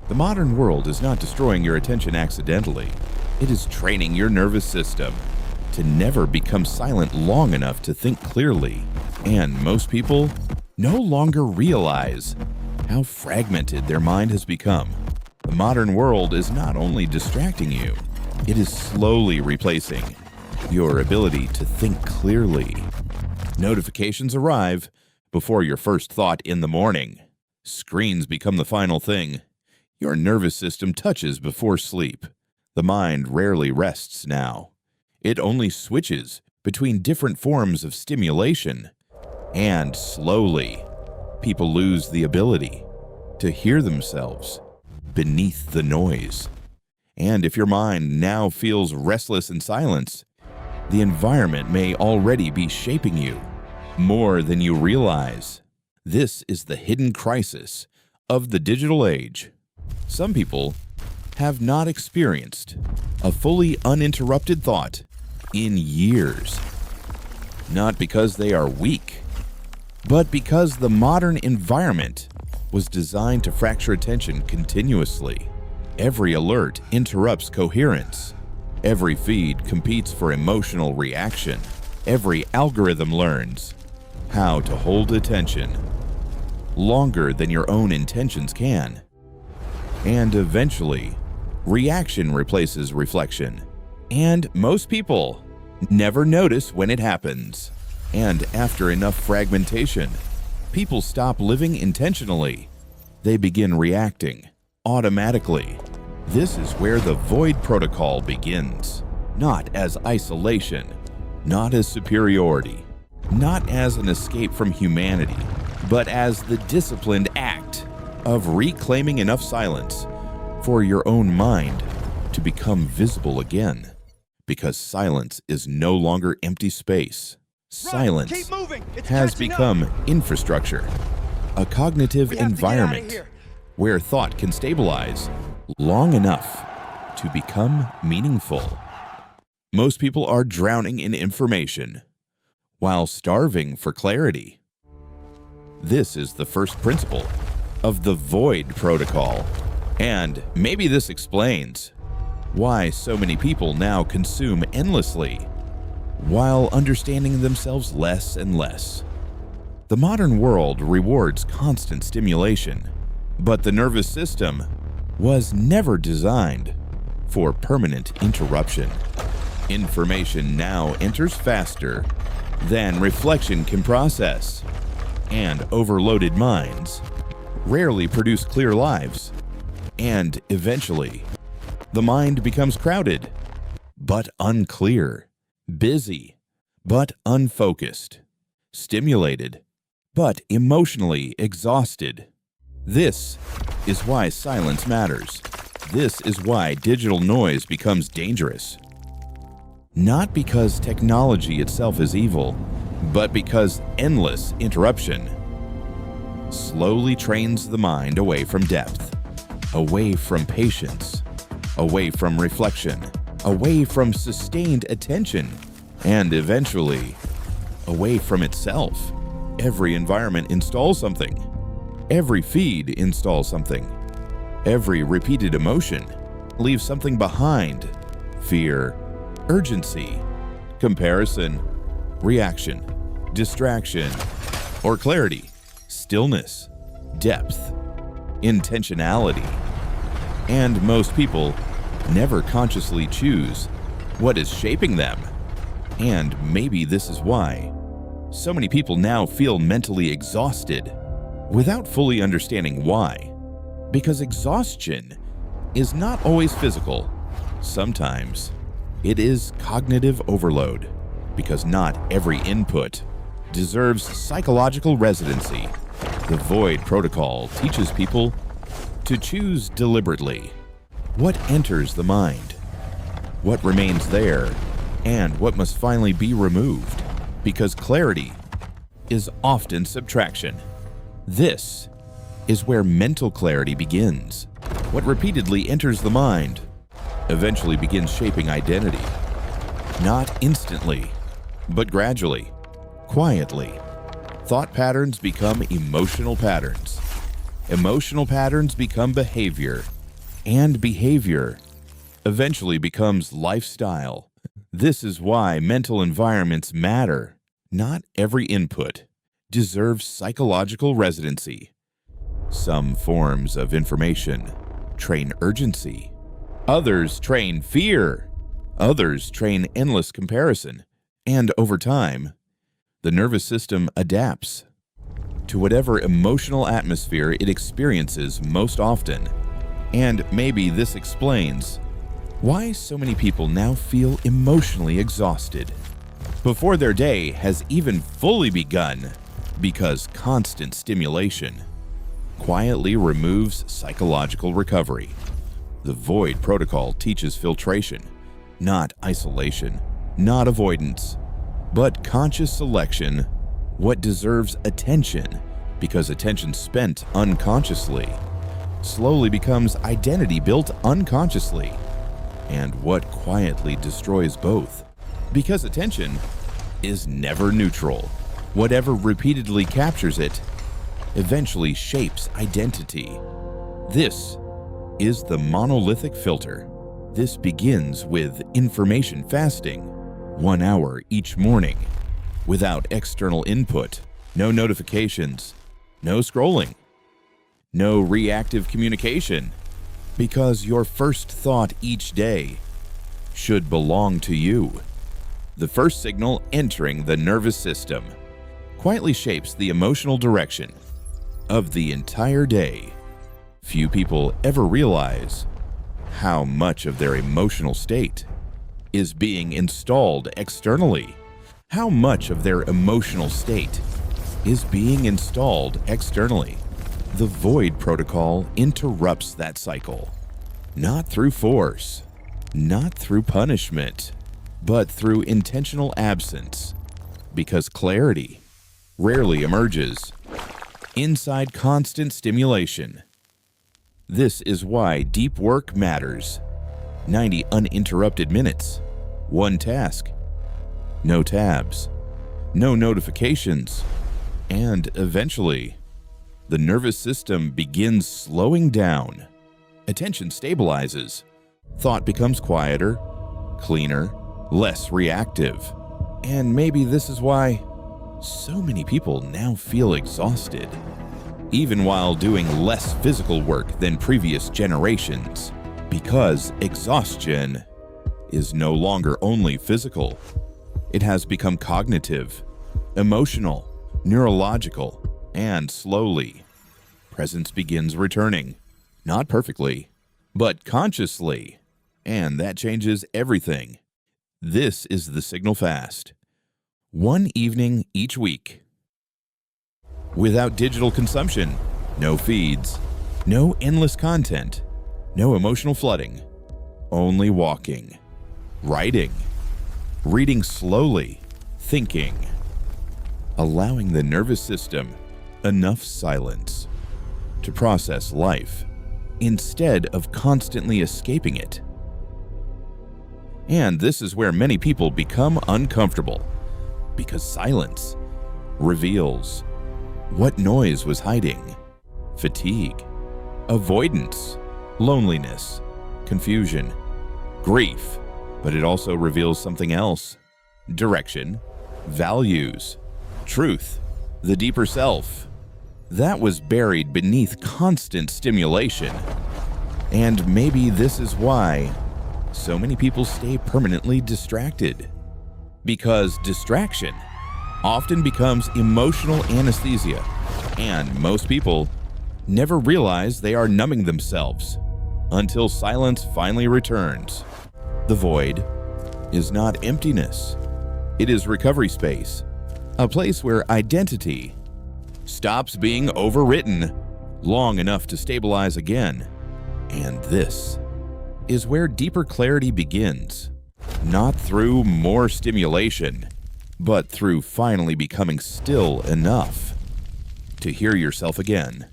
The modern world is not destroying your attention accidentally. It is training your nervous system to never become silent long enough to think clearly. And most people no longer realize how fragmented their mind has become. The modern world is not only distracting you, it is slowly replacing your ability to think clearly. Notifications arrive before your first thought in the morning. Screens become the final thing your nervous system touches before sleep. The mind rarely rests now. It only switches between different forms of stimulation. And slowly, people lose the ability to hear themselves beneath the noise. And if your mind now feels restless in silence, the environment may already be shaping you more than you realize. This is the hidden crisis of the digital age. Some people have not experienced a fully uninterrupted thought in years. Not because they are weak, but because the modern environment was designed to fracture attention continuously. Every alert interrupts coherence. Every feed competes for emotional reaction. Every algorithm learns how to hold attention longer than your own intentions can. And eventually, reaction replaces reflection. And most people never notice when it happens. And after enough fragmentation, people stop living intentionally. They begin reacting automatically. This is where the void protocol begins. Not as isolation, not as superiority, not as an escape from humanity, but as the disciplined act of reclaiming enough silence for your own mind to become visible again. Because silence is no longer empty space. Silence has become infrastructure, a cognitive environment where thought can stabilize long enough to become meaningful. Most people are drowning in information while starving for clarity. This is the first principle of the void protocol. And maybe this explains why so many people now consume endlessly while understanding themselves less and less. The modern world rewards constant stimulation, but the nervous system was never designed for permanent interruption. Information now enters faster than reflection can process, and overloaded minds rarely produce clear lives. And eventually, the mind becomes crowded, but unclear, busy, but unfocused, stimulated, but emotionally exhausted. This is why silence matters. This is why digital noise becomes dangerous. Not because technology itself is evil, but because endless interruption slowly trains the mind away from depth, away from patience, away from reflection, away from sustained attention, and eventually away from itself. Every environment installs something. Every feed installs something. Every repeated emotion leaves something behind: fear, urgency, comparison, reaction, distraction, or clarity, stillness, depth, intentionality. And most people never consciously choose what is shaping them. And maybe this is why so many people now feel mentally exhausted without fully understanding why. Because exhaustion is not always physical. Sometimes it is cognitive overload, because not every input deserves psychological residency. The void protocol teaches people to choose deliberately what enters the mind, what remains there, and what must finally be removed, because clarity is often subtraction. This is where mental clarity begins. What repeatedly enters the mind eventually begins shaping identity. Not instantly, but gradually, quietly. Thought patterns become emotional patterns. Emotional patterns become behavior. and behavior eventually becomes lifestyle. This is why mental environments matter. Not every input deserves psychological residency. Some forms of information train urgency. Others train fear. Others train endless comparison. And over time, the nervous system adapts to whatever emotional atmosphere it experiences most often. And maybe this explains why so many people now feel emotionally exhausted before their day has even fully begun, because constant stimulation quietly removes psychological recovery. The Void Protocol teaches filtration, not isolation, not avoidance, but conscious selection. What deserves attention, because attention spent unconsciously slowly becomes identity built unconsciously, and what quietly destroys both, because attention is never neutral. Whatever repeatedly captures it eventually shapes identity. This is the monolithic filter. This begins with information fasting, 1 hour each morning, without external input, no notifications, no scrolling, no reactive communication, because your first thought each day should belong to you. The first signal entering the nervous system quietly shapes the emotional direction of the entire day. Few people ever realize how much of their emotional state is being installed externally. How much of their emotional state is being installed externally. The Void Protocol interrupts that cycle, not through force, not through punishment, but through intentional absence, because clarity rarely emerges inside constant stimulation. This is why deep work matters. 90 uninterrupted minutes, one task, no tabs, no notifications, and eventually, the nervous system begins slowing down. Attention stabilizes. Thought becomes quieter, cleaner, less reactive. And maybe this is why so many people now feel exhausted, even while doing less physical work than previous generations, because exhaustion is no longer only physical. It has become cognitive, emotional, neurological, and slowly, presence begins returning. Not perfectly, but consciously. And that changes everything. This is the signal fast. 1 evening each week. Without digital consumption, no feeds, no endless content, no emotional flooding, only walking, writing, reading slowly, thinking, allowing the nervous system enough silence to process life instead of constantly escaping it. And this is where many people become uncomfortable, because silence reveals what noise was hiding: fatigue, avoidance, loneliness, confusion, grief. But it also reveals something else: direction, values, truth, the deeper self that was buried beneath constant stimulation. And maybe this is why so many people stay permanently distracted, because distraction often becomes emotional anesthesia, and most people never realize they are numbing themselves until silence finally returns. The void is not emptiness. It is recovery space, a place where identity stops being overwritten long enough to stabilize again. And this is where deeper clarity begins, not through more stimulation, but through finally becoming still enough to hear yourself again.